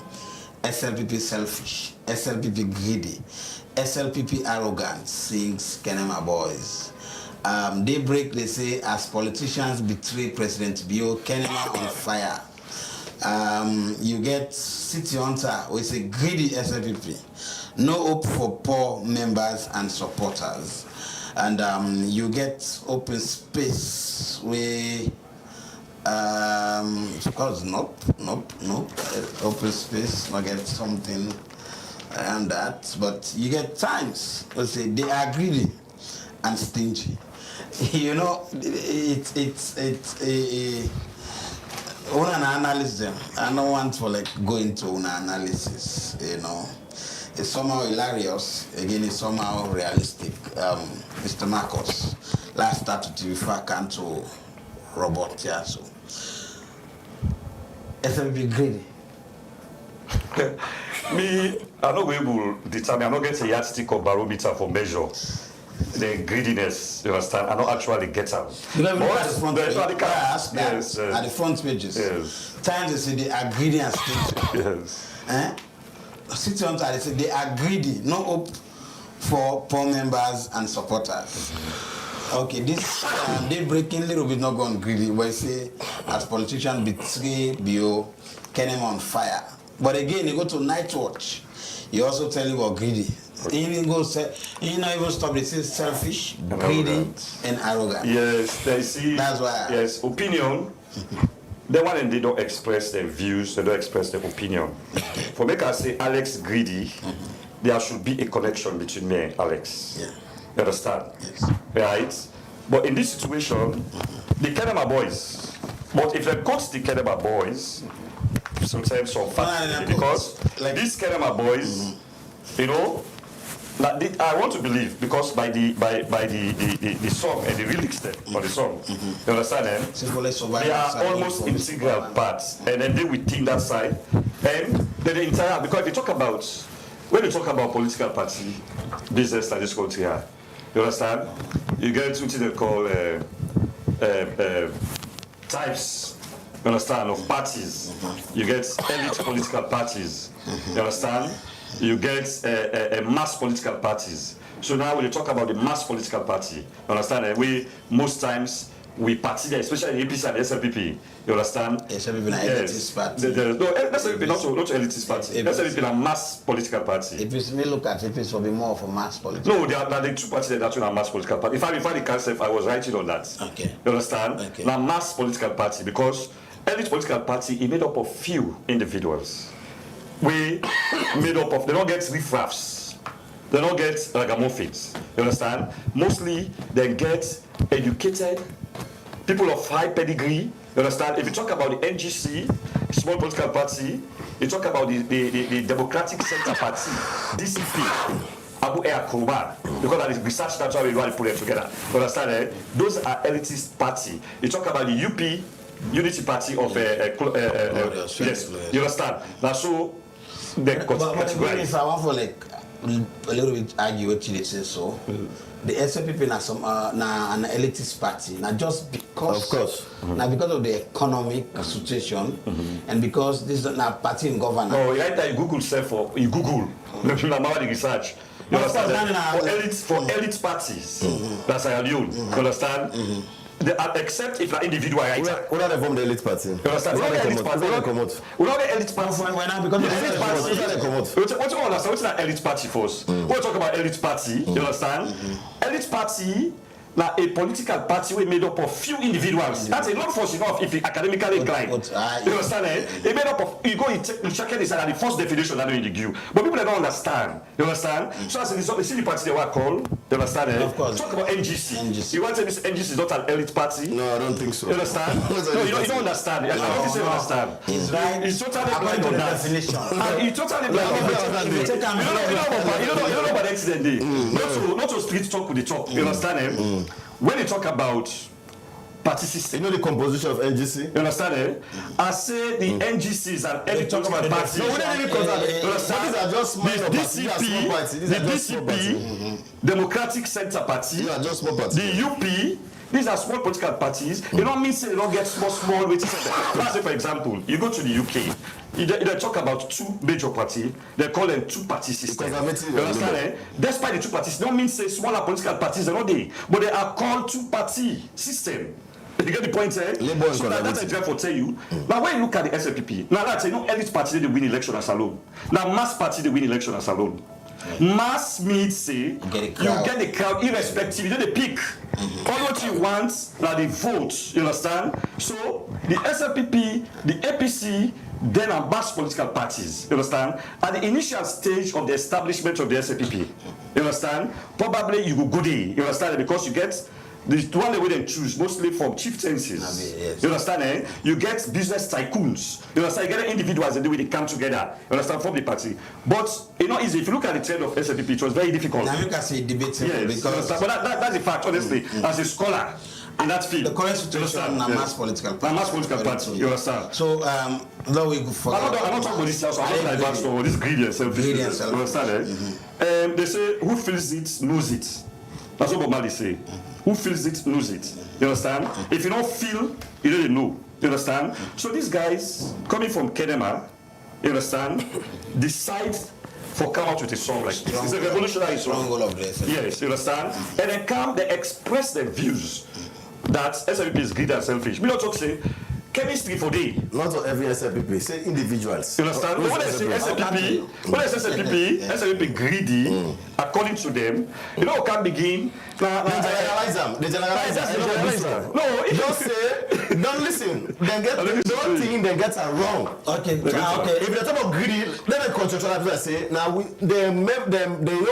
SLPP selfish, SLPP greedy, SLPP arrogant, sings Kenema boys. Daybreak, they say, as politicians betray President Bio, Kenema on fire. You get City Hunter, which is a greedy SLPP. No hope for poor members and supporters. And you get Open Space, where, of course, nope. Open Space, I get something around that. But you get Times, which say they are greedy and stingy. You know, it's una analyze them. I don't want to go into una analysis, you know. It's somehow hilarious, again it's somehow realistic. Mr. Marcos, last started to refer to Robert Tiaso. SLB greedy. Me, I'm not able to determine, I'm not getting a yardstick or barometer for measure the greediness, you understand? I don't actually get out. You know, at the front page, at the front pages, yes. Times they say they are greedy and stingy. Yes. City Hunter, they say they are greedy, no hope for poor members and supporters. Okay, this they breaking a little bit not gone greedy, but I say as politicians betray Bio, Kenema on fire. But again, you go to Night Watch, you also tell you about greedy. He even goes, he not even stop. They say selfish, greedy, and arrogant. Yes, they see. That's why. Yes, opinion. They want and they don't express their views. They don't express their opinion. For me, I say Alex greedy. There should be a connection between me and Alex. Yeah. You understand? Yes. Right. But in this situation, the Kenema boys. But if they coach the Kenema boys, sometimes some fact because like these Kenema boys, you know. I want to believe because by the song and the lyrics there on the song, you understand them? They are almost integral parts, and then they will think that side, and then the entire because if you talk about when you talk about political party business like this country here, you understand? You get something they call types you understand, of parties. You get elite political parties, you understand? You get mass political parties. So now when you talk about the mass political party, you understand, we most times we party there, especially the APC and the SLPP, you understand? SLPP is an elitist party. No, SLPP not elitist party. SLPP is a mass political party. If you may look at it, it will be more of a mass political No, there are the two parties that are mass political party. In fact, the council, I was writing on that. Okay. You understand? Okay. Now, mass political party, because elite political party is made up of few individuals. We made up of, they don't get riffraffs. They don't get ragamuffins. You understand? Mostly, they get educated, people of high pedigree. You understand? If you talk about the NGC, small political party, you talk about the Democratic Center Party, DCP, Abu Air Kuba, because that is research, that's why we want to put them together. You understand? Those are elitist party. You talk about the UP, Unity Party of yes, you understand? Now, so they but if I want for a little bit argue what you say so. The SLPP na some an elitist party. Now just because, of course, now because of the economic situation, and because this is not party in governance. Oh, right there, you Google self for you Google. Now the research. You understand? For elite parties, that's a you understand? Except if you're individual writer. We're not from the elite party. You understand? We're not the elite party. We're not the elite party. Because the elite party. What you understand? What's an elite party first? When we talk about elite party, you understand? Elite party, now a political party we made up of few individuals. That's a lot force enough if you academically inclined. You understand? It made up of you go you check this at the first definition that they give you. But people don't understand. You understand? So as a result, the party they were called. You understand? Of course. Talk about NGC. You want to say this NGC is not an elite party? No, I don't think so. You understand? No, you don't understand. I don't think you understand. It's totally blind on that. It's totally blind on that. You don't know about the accident day. Not to street talk with the talk. You understand? When you talk about party system, you know the composition of NGC? You understand? I say the NGC is an elite political party. No, we don't even call that. These are just small parties. These are small parties. These are just small parties. Democratic Center Party. These are just small parties. The UP. These are small political parties. You don't mean say they don't get small waiting center. Let's say, for example, you go to the UK. They talk about two major parties. They call them two-party system. You understand? Despite the two parties, don't mean say smaller political parties are not there, but they are called two-party system. You get the point, eh? So that's a therefore tell you. Now when you look at the SLPP, now that's no elite party they win election as alone. Now mass party they win election as alone. Mass means say you get the crowd irrespective, you know the pick. All what you want are the votes, you understand? So the SLPP, the APC, then are mass political parties, you understand? At the initial stage of the establishment of the SLPP, you understand? Probably you will go there, you understand? Because you get the one way they choose mostly from chieftaincies. Yes. You understand? Eh? You get business tycoons. You understand? You get individuals and the way they come together. You understand? From the party. But it's not easy. If you look at the trend of SLPP, it was very difficult. Now you can say debatable because but that's the fact, honestly. As a scholar in that field. The current situation is a mass political party. A mass political party. You understand? So though we go for I'm not talking about this house, I'm not like that story, this greedy and selfish. You understand? They say who feels it knows it. That's what Bob Marley say. Who feels it knows it. You understand? If you don't feel, you don't know. You understand? So these guys coming from Kenema, you understand, decide for come out with a song like this. It's a revolutionary song. Yes, you understand? And then come, they express their views that SLPP is greedy and selfish. We don't talk say chemistry for day. Not for every SLPP, say individuals. You understand? When I say SLPP greedy, according to them, you know, can begin. They generalize them. No, don't say, don't listen. Don't think they get it wrong. Okay. If they talk about greedy, then they concentrate on say, now they don't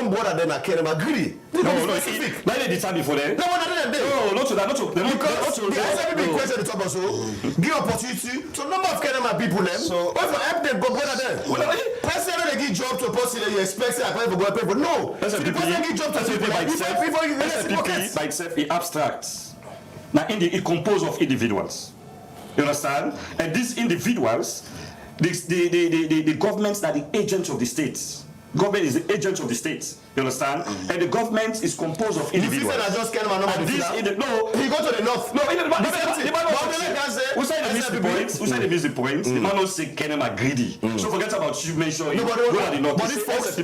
bother them at Kenema greedy. No, specific. Why they decide before them? No, not to that, not to because the SLPP question the top also give opportunity to a number of Kenema people them. So if you help them go better them. Personally they give job to a person that you expect to apply for go pay for. No. The person give job to people by itself it abstracts. Now it composed of individuals. You understand? And these individuals, the governments are the agents of the states. Government is the agent of the state. You understand? And the government is composed of individuals. You just came and And this, no, he go to the north. no, the man Who who said the missing point? Who said the missing point? The man don't say Kenema greedy. So forget about you mentioning. Go at the north. But the folks,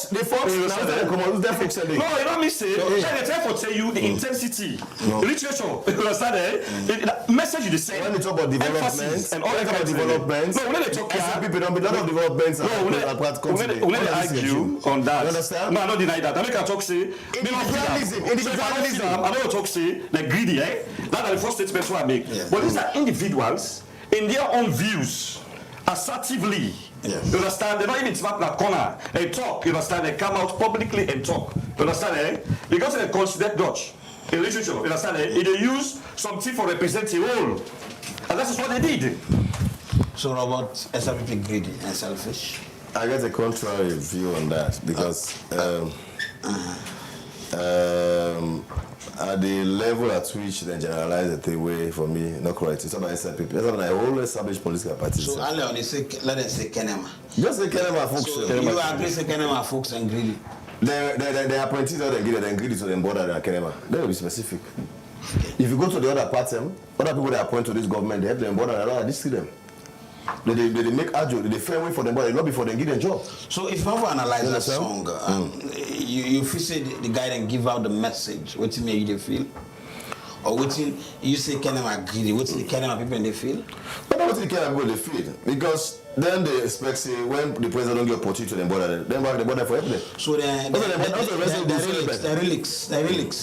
the folks, now they come out. They folks selling. No, you don't miss it. They try to tell you the intensity, the literature. You understand? The message you say. When they talk about development and all that kind of development, no, when they talk people don't be a lot of developments. When they argue on that, you understand? no, I don't deny that. I make a talk say individualism. I don't talk say like greedy, eh? That's the first statement I make. Yes. But these are individuals in their own views, assertively. Yes. You understand? They don't even snap that corner and talk. You understand? They come out publicly and talk. You understand? Eh? Because they consider Dutch in literature. You understand? Eh? They use something for representing all, and that is what they did. So Robert, SLPP greedy and selfish? I get a contrary view on that because at the level at which they generalize it away for me, not correct. It's about SLPP. That's why I always establish political parties. So earlier on, let them say Kenema. Just say Kenema folks. So you agree say Kenema folks and greedy? They appointees or they greedy to them border than Kenema. They will be specific. If you go to the other party, other people they appoint to this government, they help them border and all, they see them. They make agile, they fair way for them, but they not before they give them job. So if you want to analyze that song, you feel say the guy then give out the message, what you make you feel? Or what you say Kenema greedy, what the Kenema people they feel? But not what the Kenema people they feel. Because then they expect say when the president don't get opportunity to them border, then back the border for everything. So the relics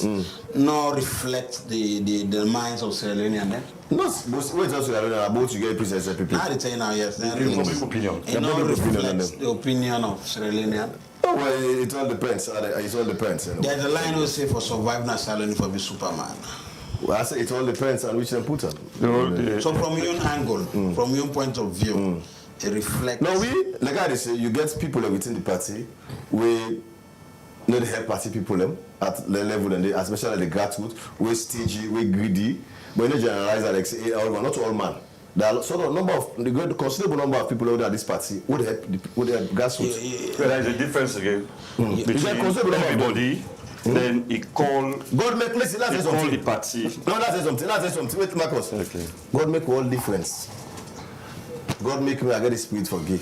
not reflect the minds of Sierra Leonean then? No, wait just about you get president SLPP. Now they tell you now, yes, the Public opinion. It not reflects the opinion of Sierra Leonean. Oh, well, it all depends. It all depends. You know. There's a line we say for survive na Sierra for be Superman. Well, I say it all depends on which they put on. So from your angle, from your point of view, it reflects. No, like I say, you get people within the party, we not help party people them at the level and especially the grassroots, we stingy, we greedy, but you don't generalize that like say all not all man. There are sort of number of the considerable number of people out at this party would help grassroots. There is a difference again between everybody. Then he call God make listen, let's say something. The party. No, let's say something. Wait, Marcus. Okay. God make all difference. God make me I get the spirit for gay.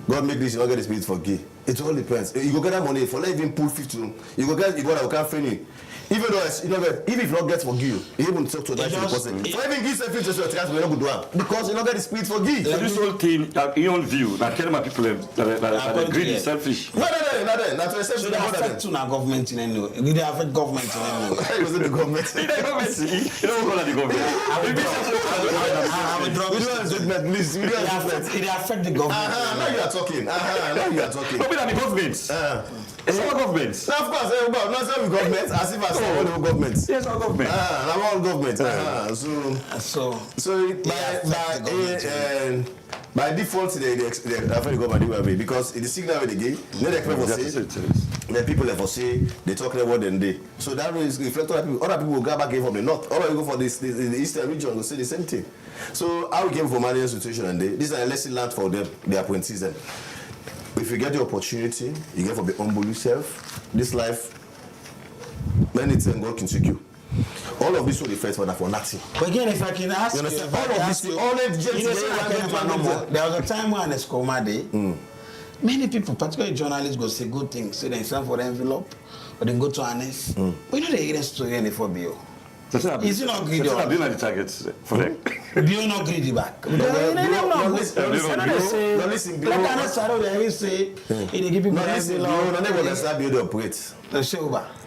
God make this, you don't get the spirit for gay. It all depends. You go get that money for let even pull 50. You go get you can't train you. Even though you know even if you not get for give, you even talk to that person. For even give something to your trans, we not good one because you don't get the spirit for give. So this whole thing, your own view, that Kenema people that greedy, selfish. No. That's what I said. So they affect to our government in any way. They affect government in any way. It wasn't the government. You don't call it the government. It affect the government. Now you are talking. Nobody at the government. It's our government. Now, of course, not some government, as if I say all the government. Yes, our government. I'm all government. So by default, they affect the government way because in the signal they give, they expect for say, the people that for say they talk about what then they. So that will reflect other people. Other people will go back from the north. Other people go for this in the eastern region will say the same thing. So how we came from management situation and this is a lesson learned for them, the appointees them. If you get the opportunity, you get to be humble yourself. This life, many things God can take you. All of this will be first for nothing. But again, if I can ask you, there was a time when Escoma Day, many people, particularly journalists, go say good things, say they stand for the envelope, or they go to Anes. We know they get to any for Bio. Is it not greedy? I've been at the targets for them. Bio not greedy back. Listen, like I said, they say, they give people Bio operate.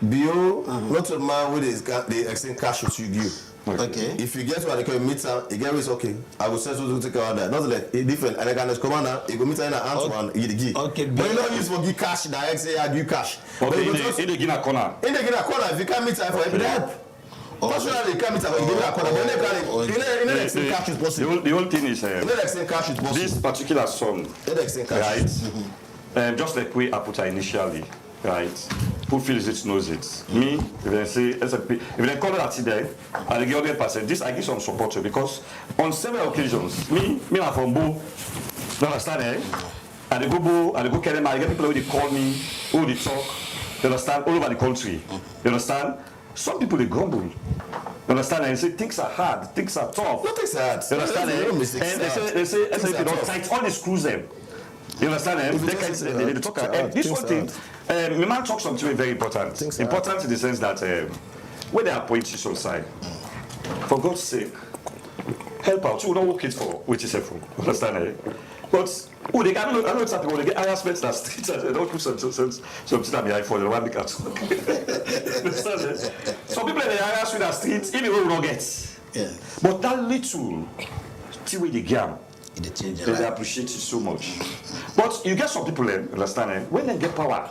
Bio, not a man with the extent cash to you. Okay. If you get to a meter, you get okay. I will send you to take care of that. Not like different. And I can commander, you go meet in an answer and you give. Okay. But you don't use for give cash. Direct say I give cash. Okay. In the Guinea corner. In the Guinea corner, if you can't meet for every help. Personally, you can't meet for Guinea corner. But in the extent cash is possible. The whole thing is in the extent cash is possible. This particular song, right? Just like we put initially. Right? Who feels it knows it. Me, if they say SLP, if they call it today, I give 100%. This I give some support to because on several occasions, me and from Boo, don't understand, and they go carry them, I get people who they call me, who they talk, you understand, all over the country. You understand? Some people they grumble. You understand? And they say things are hard, things are tough. No, things are hard. You understand? And they say SNP don't tight all the screws them. You understand? They talk. This one thing, my man talks something very important. Important in the sense that when they appoint you on side, for God's sake, help out. You will not work it for which is helpful. Understand? But I know it's happening when they get harassment in the streets and they don't do something that behind for the one because some people they harass you in the streets, even we will not get. Yeah. But that little till with the game, they appreciate it so much. But you get some people, understand, when they get power,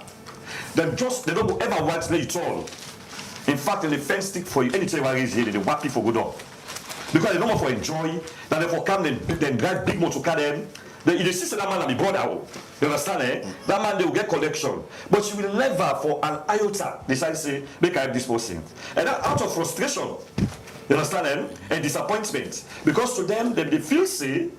they don't ever want to let it all. In fact, they fence stick for you anytime I raise here, they whack you for good up. Because they don't want to enjoy, that they for come, then drive big motor car them. They see that man and the brother, you understand? That man they will get collection, but you will never for an iota decide to say make I have this person, and that out of frustration, you understand? And disappointment, because to them they feel say,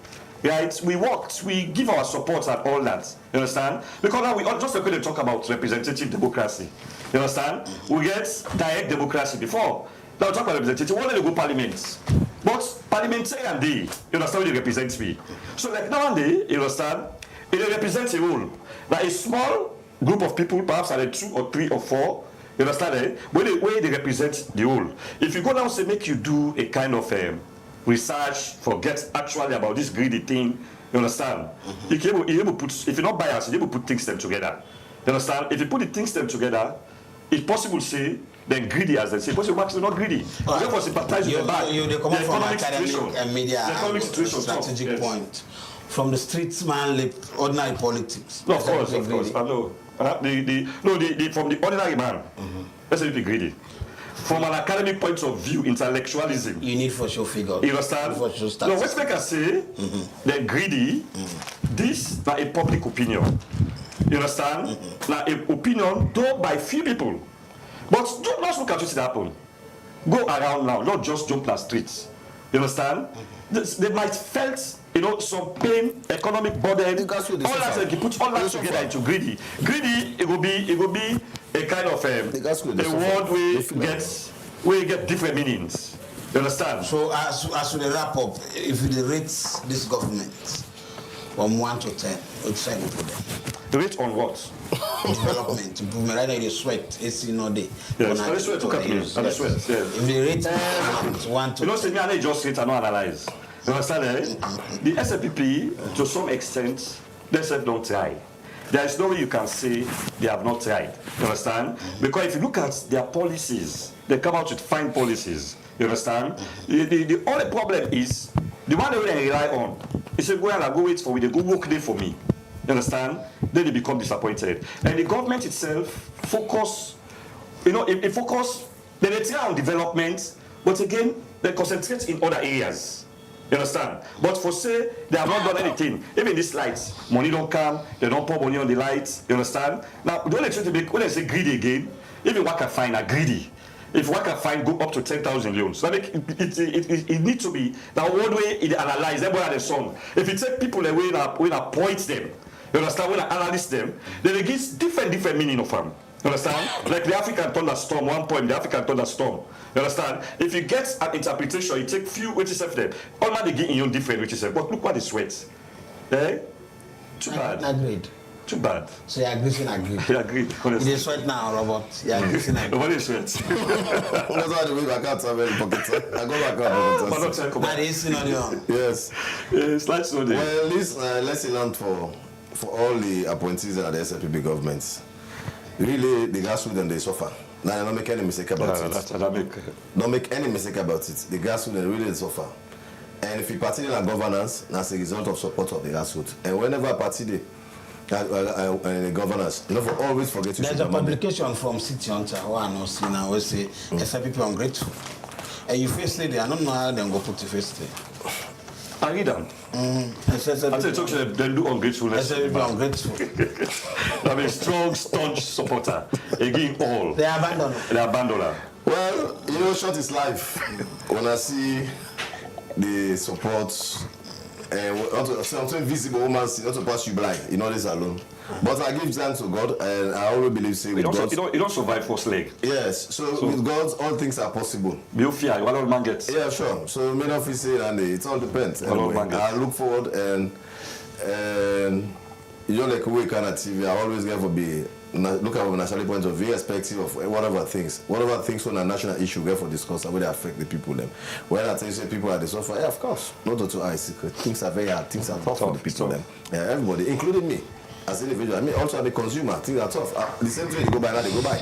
right? We worked, we give our support and all that, you understand? Because now we just like when they talk about representative democracy, you understand? We get direct democracy before. Now we talk about representative. One day they go parliament. But parliamentarian day, you understand, they represent me. So like nowadays, you understand, it represents a whole. Like a small group of people, perhaps are 2 or 3 or 4, you understand, when they represent the whole. If you go down and say, make you do a kind of research, forget actually about this greedy thing, you understand? You're able to put, if you're not biased, you're able to put things them together. You understand? If you put the things them together, it's possible to say, then greedy as they say, but you're actually not greedy. Right. Therefore, sympathize with the back. You come from economic academic and media and strategic point. From the streetsman, ordinary politics. No, of course. I know. From the ordinary man, let's say be greedy. From an academic point of view, intellectualism. You need for sure figures. You understand? For sure no, let's make us say they're greedy. This is a public opinion. You understand? Now, an opinion done by few people. But don't look at what happen. Go around now, not just jump the streets. You understand? They might felt, some pain, economic burden. All that they put all that together into greedy. Greedy, it will be a kind of a word we get different meanings. You understand? So as we wrap up, if you rate this government from 1 to 10, which side you put them? Rate on what? Development, improvement. Right now you sweat, it's no day. Yes, I sweat, look at me. I sweat, yes. If you rate 1 to 10. Say me and I just rate and not analyze. You understand? The SNPP, to some extent, they said don't try. There is no way you can say they have not tried. You understand? Because if you look at their policies, they come out with fine policies. You understand? The only problem is the one they rely on. They say go and go wait for me, they go work there for me. You understand? Then they become disappointed. And the government itself focus, it focus, they try on development, but again, they concentrate in other areas. You understand? But for say, they have not done anything. Even these lights, money don't come, they don't pour money on the lights. You understand? Now, the only thing to make, when I say greedy again, even what can find are greedy. If one can find go up to 10,000 loans, so it needs to be that one way it analyze everybody has a song. If you take people away and point them, you understand, when I analyze them, then it gives different meaning of them. You understand? Like the African thunderstorm, one poem, the African thunderstorm. You understand? If you get an interpretation, you take few which is there. All man they get in your different which is but look what they sweat. Eh? Too bad. Agreed. Too bad. So you agree and agree. You agree. You sweat now, Robert. You agree and agree. Nobody sweats. That's why the week I can't have any pockets. I go back up. But not talk about. Yes. Yes, let's know. Well, this lesson learned for all the appointees in the SNPP governments. Really, the grassroots and they suffer. Now, don't make any mistake about it. Don't make any mistake about it. The grassroots really suffer. And if you party in a governance, that's a result of support of the grassroots. And whenever a party and the governance, always forget to. There's a publication from City Hunter who I know see now. We say SNPP are ungrateful. And you face it, I don't know how they go put the face there. I read them. I say talk to them. They do ungratefulness. SNPP ungrateful. I'm a strong, staunch supporter. Again, all. They abandon. They abandon her. Well, short is life. When I see the support and something visible woman see, not to pass you blind. You know this alone. But I give thanks to God, and I always believe, say, with God. You don't survive first leg. Yes, so with God, all things are possible. Be fear, what all man gets. Yeah, sure. So main office say, and it all depends. Anyway, I look forward and you know, like we kind of TV, I always get to be look at from a national point of view, irrespective of whatever things on a national issue we have for discuss and where they affect the people them. When I tell you say people are the suffer, yeah, of course, not to eye secret. Things are very hard, things are tough for the people them. Yeah, everybody, including me. As an individual, I mean, also as a consumer, things are tough. The same thing they go by, now they go by.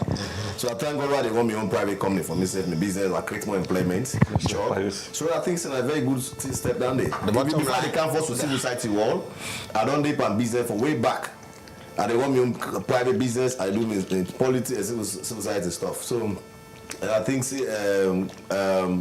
So I thank God why they want my own private company for me, save my business, I create more employment. Sure. So I think it's a very good step down there. Before they come first to civil society wall, I don't dip on business from way back. And they want me own private business, I do in politics and civil society stuff. So I think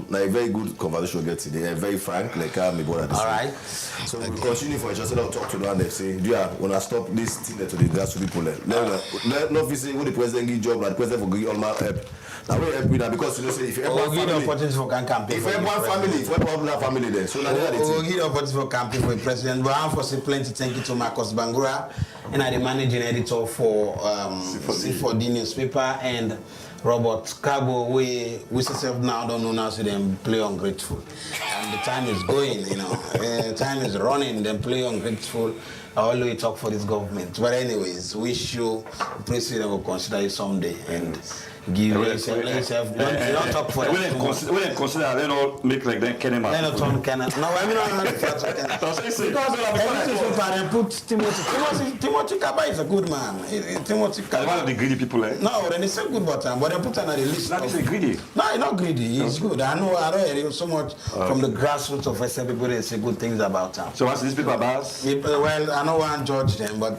like a very good conversation get today, very frank, like me brother. All right. So we'll continue for each other, talk to them and they say, do you want to stop this thing to the gas to people? Let not be saying, what the president give job, like the president for give all my help. Now we help with that because you know say if you help one family, if you help one family, if you help one family there, so now they will give opportunity for campaign for the president. But I'm for say plenty thank you to Marcus Bangura, and I'm the managing editor for C4D newspaper, and Robert Cabo. We yourself now don't know now, so them play ungrateful, and the time is going, you know, time is running. Them play ungrateful. I always talk for this government, but anyways, wish you the president will consider you someday and. Give yourself. Don't talk for it. When consider, they don't make like them Kenema. They don't turn Kenema. No, I mean not because put Timothy Kaba is a good man. Timothy Kaba. One of the greedy people, eh? No, then it's a good button, but they put another list. Not greedy. No, he's not greedy. He's good. I don't hear so much from the grassroots of Western people. They say good things about him. So what's these people about? Well, I know I judge them, but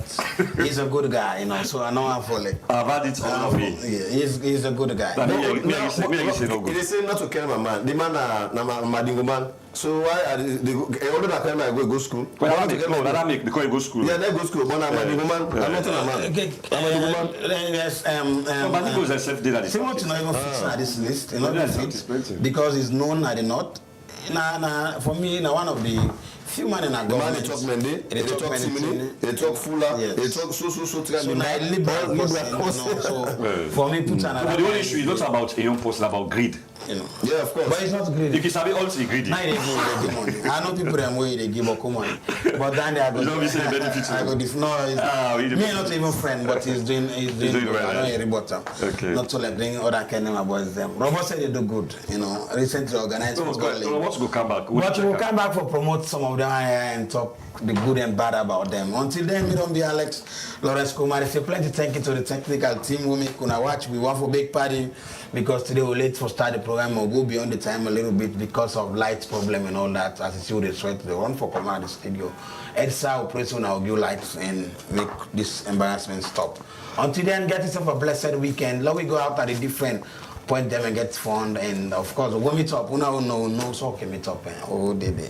he's a good guy, you know. So I know I follow. I've had it all of me. Yeah, he's a good guy. They say not to kill my man. The man na Madingo man. So why are they older that time I go school? Well, that make because you go school. Yeah, they go school. But I'm Madingo man. I'm not a man. Yes, Madingo is a self-did. Timothy not even fits on this list. You know, because he's known at the north. For me, one of the few man in a government. They talk Mende, they talk Simini, they talk Fula, they talk so. So now liberal person, so for me, put another. But the only issue is not about a young person, about greed. You know. Yeah, of course. But it's not greedy. You can say also greedy. Now they give money. I know people them way they give up money, but then they are going. You don't be saying benefits. I go me not even friend, but he's doing well. I know bottom. Okay. Not to like bring other Kenema boys them. Robert said they do good. You know, recently organized. So what's go come back? But we'll come back for promote some of them and talk the good and bad about them. Until then, we don't be Alex Lawrence Kumar. Say plenty thank you to the technical team who make kuna watch. We want for big party because today we're late for start the program. We'll go beyond the time a little bit because of lights problem and all that. As you see, they sweat. They run for command the studio. Edsa operation now give lights and make this embarrassment stop. Until then, get yourself a blessed weekend. Let we go out at a different point them and get fun, and of course we'll meet up. No so can meet up. Oh, they.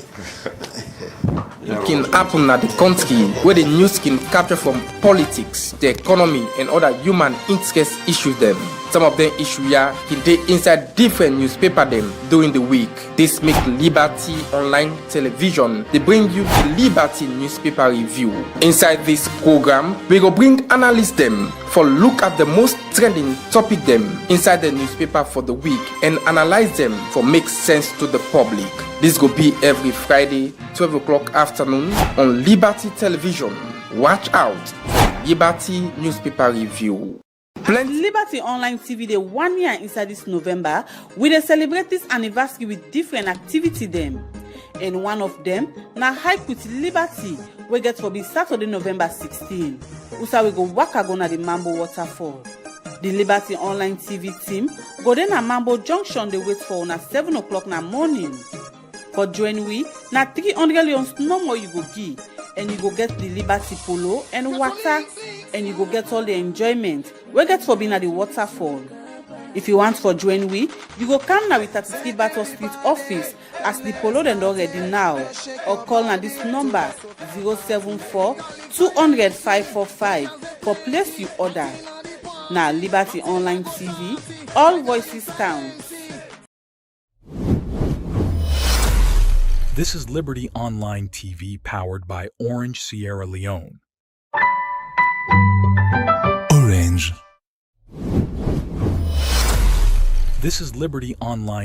It can happen at the country where the news can capture from politics, the economy, and other human interest issues them. Some of them issue here can take inside different newspaper them during the week. This make Liberty Online Television. They bring you the Liberty Newspaper Review. Inside this program, we go bring analysts them for look at the most trending topic them inside the newspaper for the week and analyze them for make sense to the public. This go be every Friday, 12 o'clock afternoon on Liberty Television. Watch out for Liberty Newspaper Review. Liberty Online TV, the 1 year inside this November, we dey celebrate this anniversary with different activity them. And one of them, na hike with Liberty, we get for be Saturday, November 16. Usa we go waka go na the Mambo waterfall. The Liberty Online TV team go then na Mambo Junction, they wait for una 7 o'clock na morning. For join we, na 300 leons no more you go give, and you go get the Liberty Polo and water, and you go get all the enjoyment. We get for being at the waterfall. If you want for join we, you go come now with 33 Battle Street office as the Polo then already now, or call na this number 074 200 545 for place you order. Now Liberty Online TV, all voices count. This is Liberty Online TV powered by Orange Sierra Leone. Orange. This is Liberty Online.